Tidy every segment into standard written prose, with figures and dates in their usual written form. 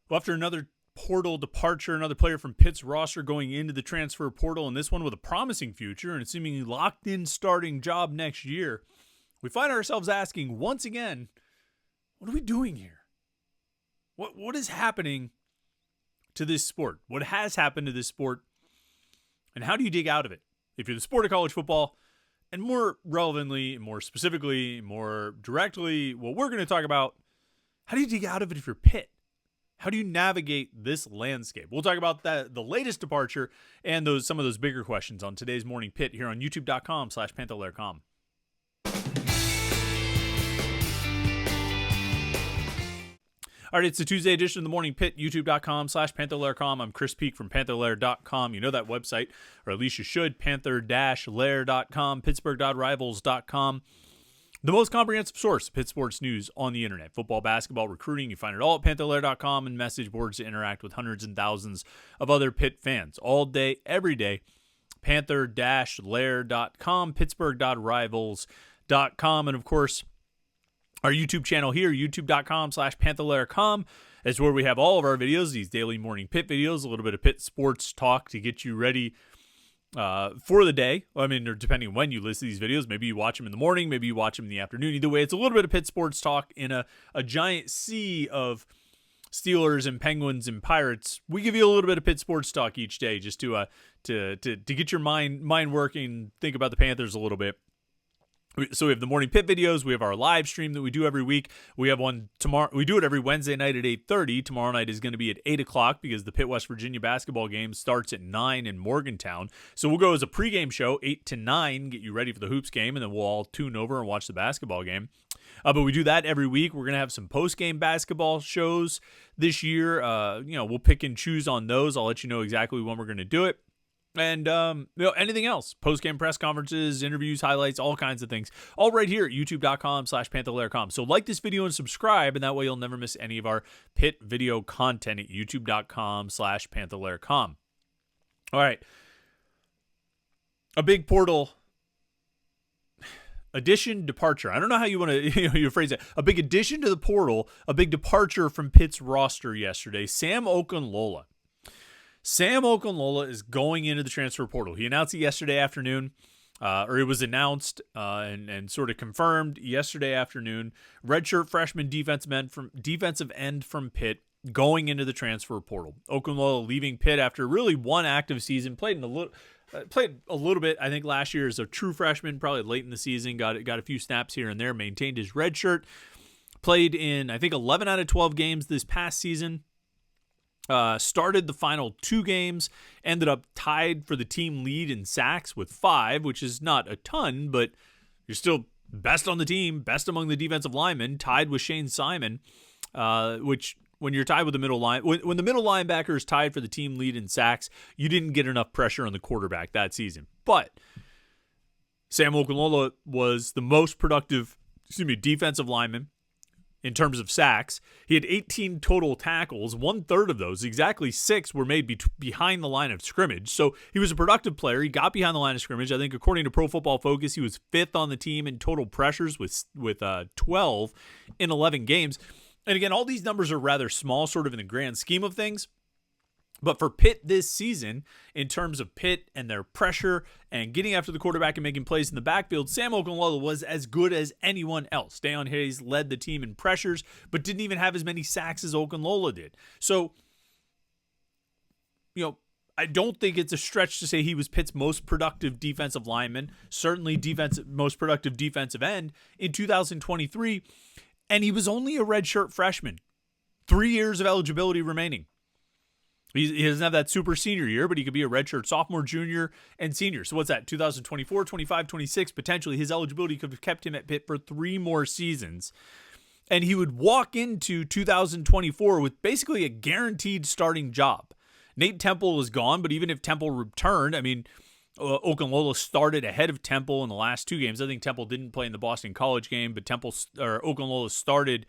Well, after another portal departure, another player from Pitt's roster going into the transfer portal, and this one with a promising future and a seemingly locked-in starting job next year, we find ourselves asking once again, what are we doing here? What is happening to this sport? What has happened to this sport? And how do you dig out of it? If you're the sport of college football, and more relevantly, more specifically, more directly, what we're going to talk about, how do you dig out of it if you're Pitt? How do you navigate this landscape? We'll talk about that, the latest departure, and some of those bigger questions on today's Morning Pitt here on youtube.com/Panther-Lair.com. All right, it's the Tuesday edition of the Morning Pitt, youtube.com/Panther-Lair.com. I'm Chris Peak from Panther-Lair.com. You know that website, or at least you should, Panther-Lair.com, Pittsburgh.rivals.com. The most comprehensive source of Pitt sports news on the internet. Football, basketball, recruiting. You find it all at Panther-Lair.com and message boards to interact with hundreds and thousands of other Pitt fans. All day, every day. Panther-Lair.com, Pittsburgh.rivals.com. And of course, our YouTube channel here, youtube.com/Panther-Lair.com, is where we have all of our videos, these daily Morning Pitt videos, a little bit of Pitt sports talk to get you ready for the day. I mean, or depending on when you listen to these videos, maybe you watch them in the morning, maybe you watch them in the afternoon. Either way, it's a little bit of Pitt sports talk in a giant sea of Steelers and Penguins and Pirates. We give you a little bit of Pitt sports talk each day just to get your mind working, think about the Panthers a little bit. So we have the Morning Pitt videos. We have our live stream that we do every week. We have one tomorrow. We do it every Wednesday night at 8:30. Tomorrow night is going to be at 8 o'clock because the Pitt West Virginia basketball game starts at 9 in Morgantown. So we'll go as a pregame show, 8 to 9, get you ready for the hoops game, and then we'll all tune over and watch the basketball game. But we do that every week. We're going to have some post-game basketball shows this year. We'll pick and choose on those. I'll let you know exactly when we're going to do it. And anything else, post-game press conferences, interviews, highlights, all kinds of things, all right here at youtube.com/Panther-Lair.com. So like this video and subscribe, and that way you'll never miss any of our Pitt video content at youtube.com/Panther-Lair.com. All right, a big portal addition, departure. I don't know how you want to you phrase it. A big addition to the portal, a big departure from Pitt's roster yesterday. Sam Okunlola. Sam Okunlola is going into the transfer portal. He announced it yesterday afternoon, or it was announced and sort of confirmed yesterday afternoon. Redshirt freshman defensive end from Pitt going into the transfer portal. Okunlola leaving Pitt after really one active season. Played a little bit, I think, last year as a true freshman, probably late in the season. Got a few snaps here and there. Maintained his redshirt. Played in, I think, 11 out of 12 games this past season. Started the final 2 games, ended up tied for the team lead in sacks with 5, which is not a ton, but you're still best on the team, best among the defensive linemen, tied with Shane Simon, which when you're tied with the middle line, when the middle linebacker is tied for the team lead in sacks, you didn't get enough pressure on the quarterback that season. But Sam Okunlola was the most productive, defensive lineman in terms of sacks. He had 18 total tackles. 1/3 of those, exactly 6, were made behind the line of scrimmage. So he was a productive player. He got behind the line of scrimmage. I think according to Pro Football Focus, he was 5th on the team in total pressures with 12 in 11 games. And again, all these numbers are rather small sort of in the grand scheme of things. But for Pitt this season, in terms of Pitt and their pressure and getting after the quarterback and making plays in the backfield, Sam Okunlola was as good as anyone else. Deion Hayes led the team in pressures, but didn't even have as many sacks as Okunlola did. So, I don't think it's a stretch to say he was Pitt's most productive defensive lineman, certainly most productive defensive end in 2023, and he was only a redshirt freshman. 3 years of eligibility remaining. He doesn't have that super senior year, but he could be a redshirt sophomore, junior, and senior. So what's that, 2024, 25, 26? Potentially his eligibility could have kept him at Pitt for 3 more seasons. And he would walk into 2024 with basically a guaranteed starting job. Nate Temple was gone, but even if Temple returned, Okunlola started ahead of Temple in the last 2 games. I think Temple didn't play in the Boston College game, but Okunlola started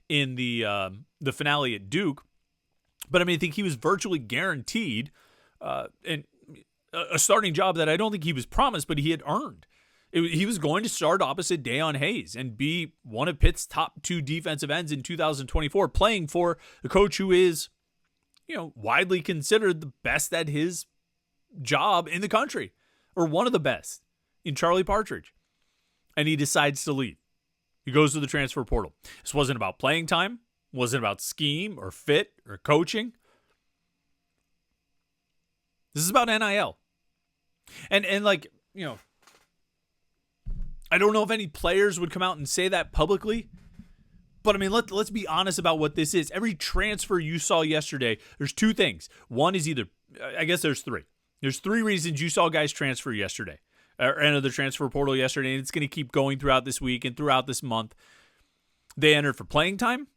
in the finale at Duke. But I think he was virtually guaranteed a starting job that I don't think he was promised, but he had earned. He was going to start opposite Deion Hayes and be one of Pitt's top 2 defensive ends in 2024, playing for the coach who is widely considered the best at his job in the country, or one of the best, in Charlie Partridge. And he decides to leave. He goes to the transfer portal. This wasn't about playing time, wasn't about scheme or fit or coaching. This is about NIL. And I don't know if any players would come out and say that publicly, but I mean, let's be honest about what this is. Every transfer you saw yesterday, there's two things. One is there's three. There's three reasons you saw guys transfer yesterday, or enter the transfer portal yesterday, and it's going to keep going throughout this week and throughout this month. They entered for playing time,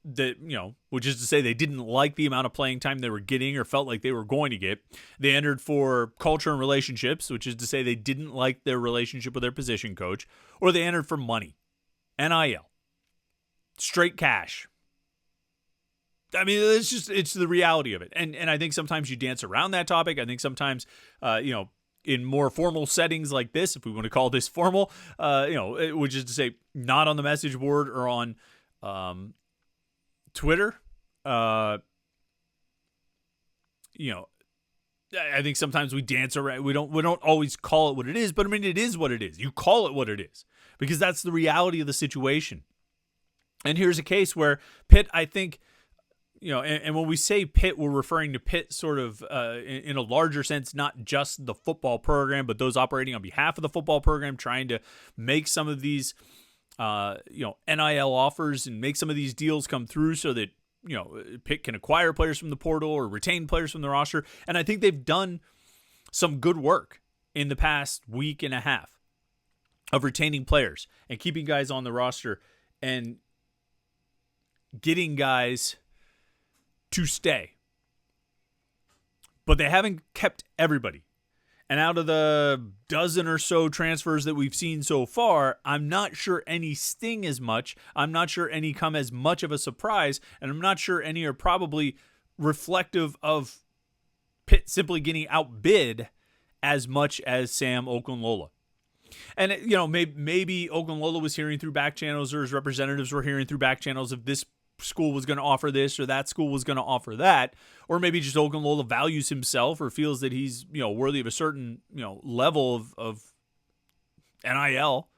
which is to say they didn't like the amount of playing time they were getting or felt like they were going to get. They entered for culture and relationships, which is to say they didn't like their relationship with their position coach, or they entered for money, NIL, straight cash. I mean, it's the reality of it. And I think sometimes you dance around that topic. I think sometimes, in more formal settings like this, if we want to call this formal, which is to say not on the message board or on Twitter, I think sometimes we dance around. We don't always call it what it is, but I mean, it is what it is. You call it what it is because that's the reality of the situation. And here's a case where Pitt, I think, and when we say Pitt, we're referring to Pitt sort of in a larger sense, not just the football program, but those operating on behalf of the football program, trying to make some of these NIL offers and make some of these deals come through so that, Pitt can acquire players from the portal or retain players from the roster. And I think they've done some good work in the past week and a half of retaining players and keeping guys on the roster and getting guys to stay. But they haven't kept everybody. And out of the dozen or so transfers that we've seen so far, I'm not sure any sting as much. I'm not sure any come as much of a surprise. And I'm not sure any are probably reflective of Pitt simply getting outbid as much as Sam Okunlola. And, maybe Okunlola was hearing through back channels, or his representatives were hearing through back channels if this school was going to offer this or that school was going to offer that, or maybe just Okunlola values himself or feels that he's worthy of a certain level of NIL.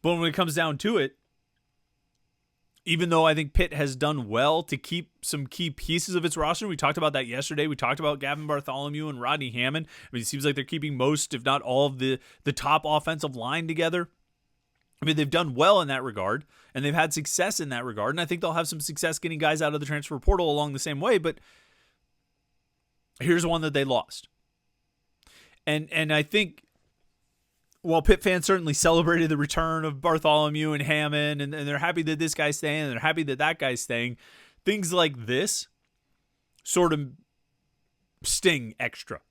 But when it comes down to it, even though I think Pitt has done well to keep some key pieces of its roster, we talked about that yesterday. We talked about Gavin Bartholomew and Rodney Hammond. I mean, it seems like they're keeping most, if not all, of the top offensive line together. I mean, they've done well in that regard, and they've had success in that regard, and I think they'll have some success getting guys out of the transfer portal along the same way, but here's one that they lost. And I think while Pitt fans certainly celebrated the return of Bartholomew and Hammond, and they're happy that this guy's staying, and they're happy that that guy's staying, things like this sort of sting extra.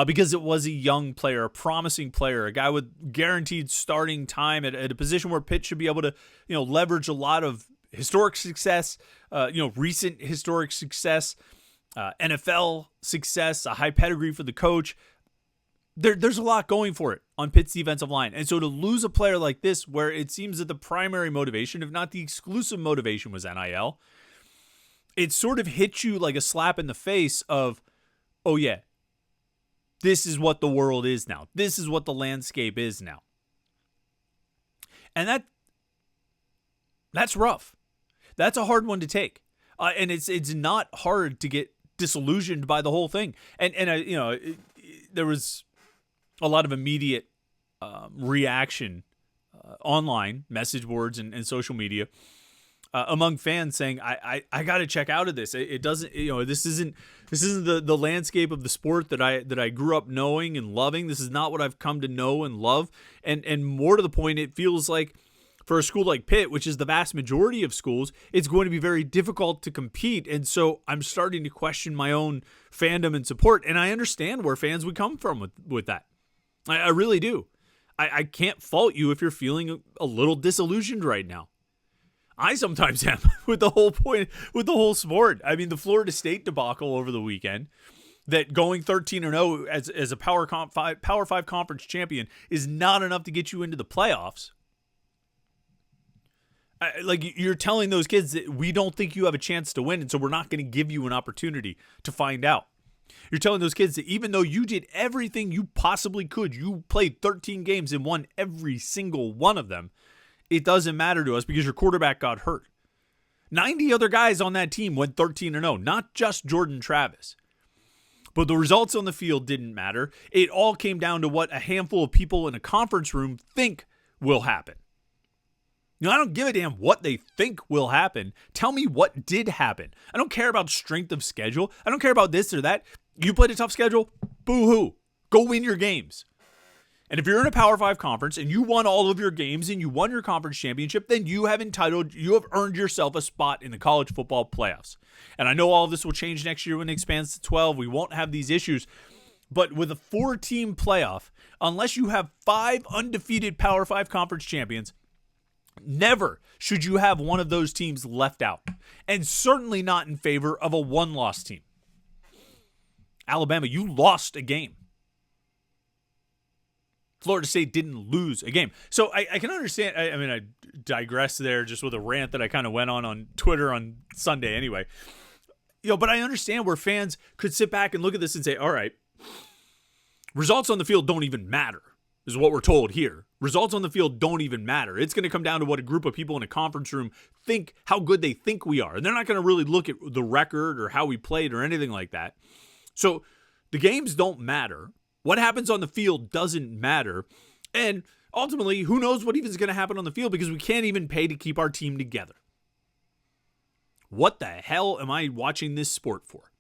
Because it was a young player, a promising player, a guy with guaranteed starting time at a position where Pitt should be able to, leverage a lot of historic success, recent historic success, NFL success, a high pedigree for the coach. There's a lot going for it on Pitt's defensive line. And so to lose a player like this, where it seems that the primary motivation, if not the exclusive motivation, was NIL, it sort of hits you like a slap in the face of, oh yeah, this is what the world is now. This is what the landscape is now. And that's rough. That's a hard one to take. And it's not hard to get disillusioned by the whole thing. And there was a lot of immediate reaction online, message boards and social media among fans saying, I got to check out of this. It doesn't, this isn't the landscape of the sport that I grew up knowing and loving. This is not what I've come to know and love. And more to the point, it feels like for a school like Pitt, which is the vast majority of schools, it's going to be very difficult to compete. And so I'm starting to question my own fandom and support. And I understand where fans would come from with that. I really do. I can't fault you if you're feeling a little disillusioned right now. I sometimes am with the whole sport. I mean, the Florida State debacle over the weekend, that going 13-0 as a Power 5 conference champion is not enough to get you into the playoffs. Like, you're telling those kids that we don't think you have a chance to win, and so we're not going to give you an opportunity to find out. You're telling those kids that even though you did everything you possibly could, you played 13 games and won every single one of them, it doesn't matter to us because your quarterback got hurt. 90 other guys on that team went 13-0, not just Jordan Travis. But the results on the field didn't matter. It all came down to what a handful of people in a conference room think will happen. I don't give a damn what they think will happen. Tell me what did happen. I don't care about strength of schedule. I don't care about this or that. You played a tough schedule? Boo-hoo. Go win your games. And if you're in a Power 5 conference and you won all of your games and you won your conference championship, then you have earned yourself a spot in the college football playoffs. And I know all of this will change next year when it expands to 12. We won't have these issues. But with a 4-team playoff, unless you have 5 undefeated Power 5 conference champions, never should you have one of those teams left out. And certainly not in favor of a 1-loss team. Alabama, you lost a game. Florida State didn't lose a game. So I can understand. I digress there just with a rant that I kind of went on Twitter on Sunday anyway. But I understand where fans could sit back and look at this and say, all right, results on the field don't even matter, is what we're told here. Results on the field don't even matter. It's going to come down to what a group of people in a conference room think, how good they think we are. And they're not going to really look at the record or how we played or anything like that. So the games don't matter. What happens on the field doesn't matter. And ultimately, who knows what even is going to happen on the field because we can't even pay to keep our team together. What the hell am I watching this sport for?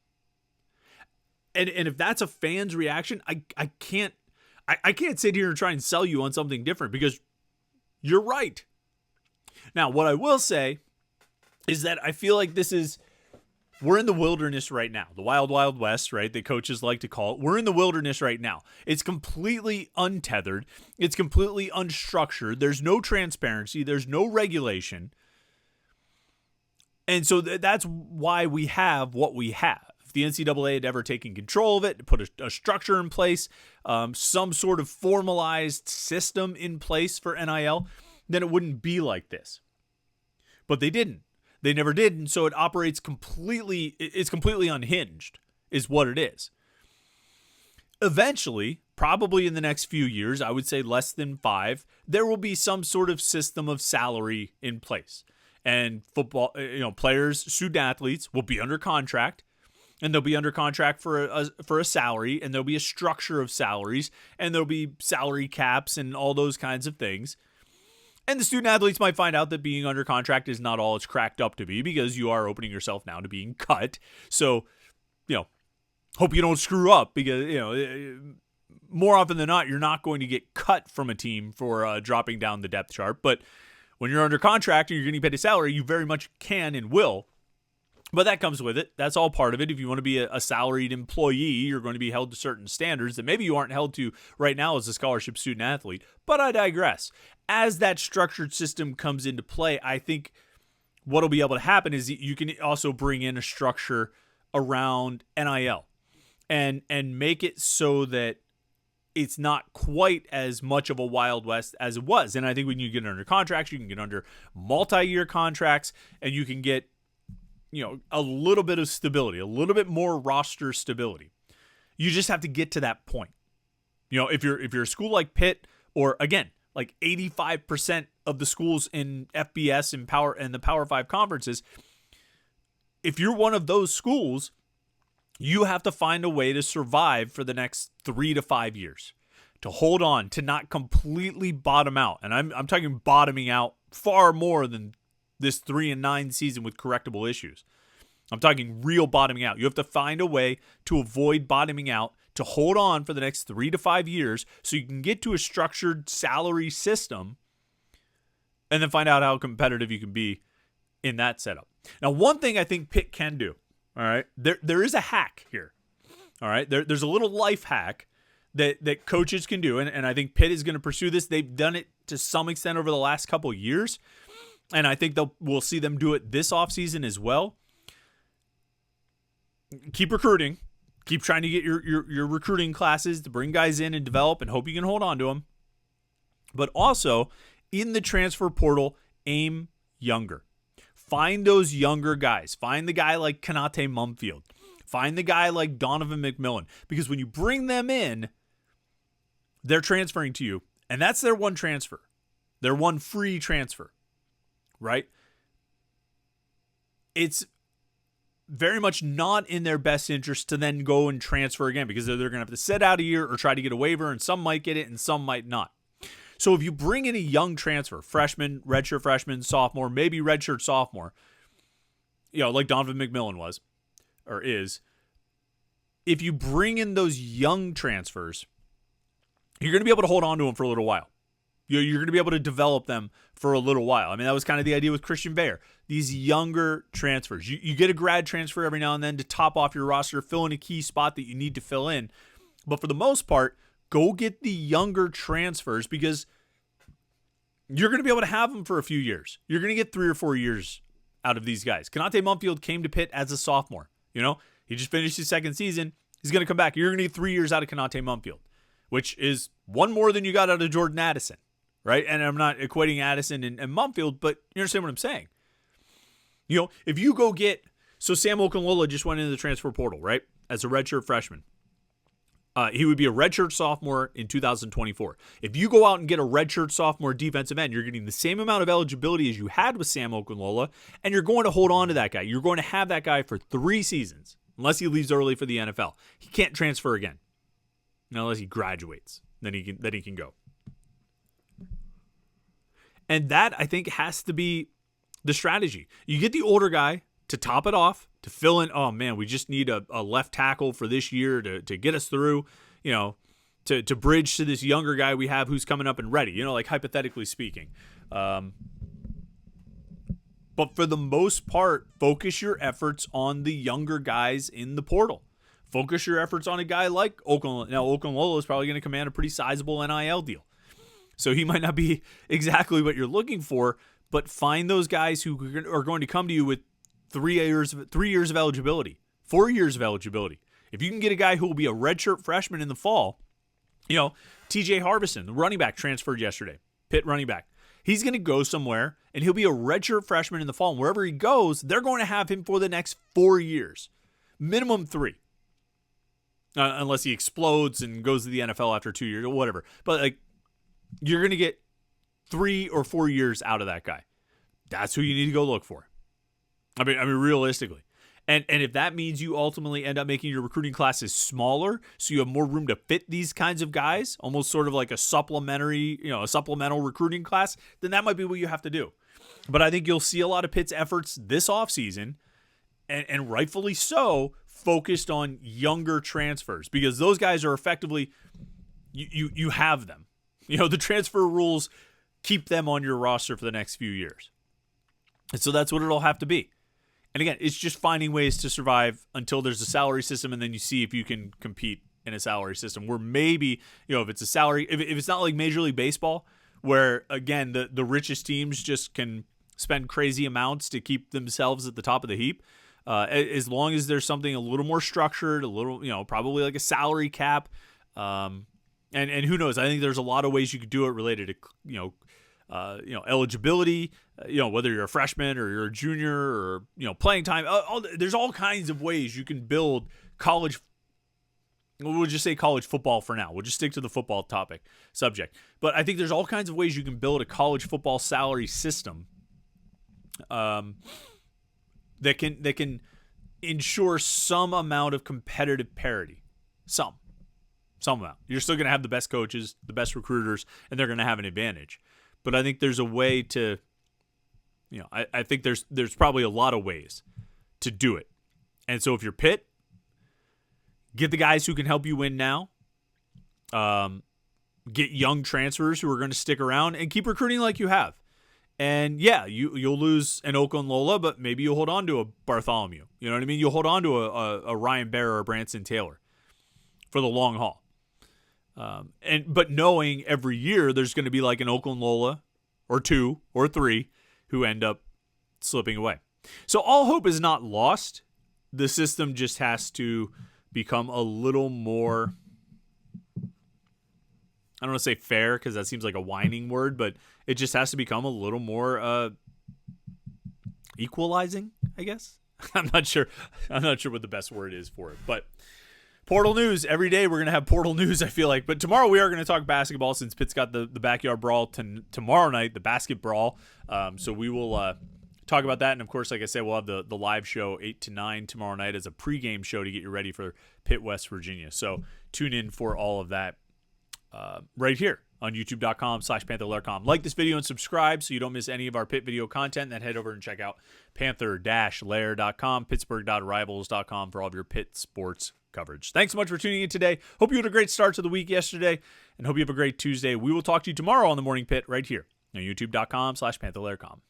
And if that's a fan's reaction, I can't sit here and try and sell you on something different because you're right. Now, what I will say is that I feel like we're in the wilderness right now. The wild, wild west, right? The coaches like to call it. We're in the wilderness right now. It's completely untethered. It's completely unstructured. There's no transparency. There's no regulation. And so that's why we have what we have. If the NCAA had ever taken control of it, put a structure in place, some sort of formalized system in place for NIL, then it wouldn't be like this. But they didn't. They never did, and so it operates it's completely unhinged, is what it is. Eventually, probably in the next few years, I would say less than 5, there will be some sort of system of salary in place. And football, players, student athletes will be under contract, and they'll be under contract for a salary, and there'll be a structure of salaries, and there'll be salary caps and all those kinds of things. And the student athletes might find out that being under contract is not all it's cracked up to be because you are opening yourself now to being cut. So, hope you don't screw up because, more often than not, you're not going to get cut from a team for dropping down the depth chart. But when you're under contract and you're getting paid a salary, you very much can and will. But that comes with it. That's all part of it. If you want to be a salaried employee, you're going to be held to certain standards that maybe you aren't held to right now as a scholarship student athlete. But I digress. As that structured system comes into play, I think what will be able to happen is you can also bring in a structure around NIL and make it so that it's not quite as much of a Wild West as it was. And I think when you get under contracts, you can get under multi-year contracts, and you can get a little bit of stability, a little bit more roster stability. You just have to get to that point. If you're a school like Pitt, or again, like 85% of the schools in FBS and the Power 5 conferences, if you're one of those schools, you have to find a way to survive for the next 3 to 5 years, to hold on, to not completely bottom out. And I'm talking bottoming out far more than this 3-9 season with correctable issues. I'm talking real bottoming out. You have to find a way to avoid bottoming out, to hold on for the next 3 to 5 years so you can get to a structured salary system and then find out how competitive you can be in that setup. Now, one thing I think Pitt can do, all right, there is a hack here. All right, there's a little life hack that coaches can do, and I think Pitt is going to pursue this. They've done it to some extent over the last couple of years. And I think we'll see them do it this offseason as well. Keep recruiting. Keep trying to get your recruiting classes to bring guys in and develop and hope you can hold on to them. But also, in the transfer portal, aim younger. Find those younger guys. Find the guy like Kanate Mumfield. Find the guy like Donovan McMillan. Because when you bring them in, they're transferring to you. And that's their one transfer. Their one free transfer. Right? It's very much not in their best interest to then go and transfer again, because they're going to have to sit out a year or try to get a waiver, and some might get it and some might not. So if you bring in a young transfer, freshman, redshirt freshman, sophomore, maybe redshirt sophomore, like Donovan McMillan was or is, if you bring in those young transfers, you're going to be able to hold on to them for a little while. You're going to be able to develop them for a little while. I mean, that was kind of the idea with Christian Bayer. These younger transfers. You get a grad transfer every now and then to top off your roster, fill in a key spot that you need to fill in. But for the most part, go get the younger transfers, because you're going to be able to have them for a few years. You're going to get 3 or 4 years out of these guys. Kanate Mumfield came to Pitt as a sophomore. He just finished his second season. He's going to come back. You're going to get 3 years out of Kanate Mumfield, which is one more than you got out of Jordan Addison. Right? And I'm not equating Addison and Mumfield, but you understand what I'm saying. If you go get, so Sam Okunlola just went into the transfer portal, right? As a redshirt freshman. He would be a redshirt sophomore in 2024. If you go out and get a redshirt sophomore defensive end, you're getting the same amount of eligibility as you had with Sam Okunlola, and you're going to hold on to that guy. You're going to have that guy for 3 seasons, unless he leaves early for the NFL. He can't transfer again, unless he graduates. Then he can go. And that, I think, has to be the strategy. You get the older guy to top it off, to fill in, oh, man, we just need a left tackle for this year to get us through, to bridge to this younger guy we have who's coming up and ready, like hypothetically speaking. But for the most part, focus your efforts on the younger guys in the portal. Focus your efforts on a guy like Okunlola. Now, Okunlola is probably going to command a pretty sizable NIL deal. So he might not be exactly what you're looking for, but find those guys who are going to come to you with 3 years of eligibility, 4 years of eligibility. If you can get a guy who will be a redshirt freshman in the fall, TJ Harbison, the running back, transferred yesterday, Pitt running back. He's going to go somewhere, and he'll be a redshirt freshman in the fall. And wherever he goes, they're going to have him for the next 4 years, minimum 3. Unless he explodes and goes to the NFL after 2 years or whatever. But you're going to get 3 or 4 years out of that guy. That's who you need to go look for. I mean, realistically. And if that means you ultimately end up making your recruiting classes smaller, so you have more room to fit these kinds of guys, almost sort of like a supplemental recruiting class, then that might be what you have to do. But I think you'll see a lot of Pitt's efforts this offseason, and rightfully so, focused on younger transfers, because those guys are effectively, you have them. The transfer rules keep them on your roster for the next few years. And so that's what it'll have to be. And again, it's just finding ways to survive until there's a salary system, and then you see if you can compete in a salary system where maybe, if it's a salary, if it's not like Major League Baseball, where, again, the richest teams just can spend crazy amounts to keep themselves at the top of the heap. As long as there's something a little more structured, a little, probably like a salary cap, and who knows? I think there's a lot of ways you could do it related to, eligibility, whether you're a freshman or you're a junior or, playing time. There's all kinds of ways you can build college. We'll just say college football for now. We'll just stick to the football subject. But I think there's all kinds of ways you can build a college football salary system that can ensure some amount of competitive parity. Some amount. You're still going to have the best coaches, the best recruiters, and they're going to have an advantage. But I think there's a way to, I think there's probably a lot of ways to do it. And so if you're Pitt, get the guys who can help you win now. Get young transfers who are going to stick around, and keep recruiting like you have. And yeah, you'll lose an Okunlola, but maybe you'll hold on to a Bartholomew. You know what I mean? You'll hold on to a Ryan Bear or a Branson Taylor for the long haul. But knowing every year there's going to be like an Okunlola or 2 or 3 who end up slipping away. So all hope is not lost. The system just has to become a little more, I don't want to say fair because that seems like a whining word, but it just has to become a little more equalizing, I guess. I'm not sure what the best word is for it, but portal news every day. We're going to have portal news, I feel like. But tomorrow we are going to talk basketball since Pitt's got the backyard brawl tomorrow night, the basket brawl. So we will talk about that. And, of course, like I said, we'll have the live show 8 to 9 tomorrow night as a pregame show to get you ready for Pitt, West Virginia. So tune in for all of that right here on youtube.com/Panther-Lair.com. Like this video and subscribe so you don't miss any of our Pitt video content. Then head over and check out Panther-Lair.com, Pittsburgh.rivals.com for all of your Pitt sports coverage. Thanks so much for tuning in today. Hope you had a great start to the week yesterday, and hope you have a great Tuesday. We will talk to you tomorrow on the Morning Pit right here on youtube.com/Panther-Lair.com.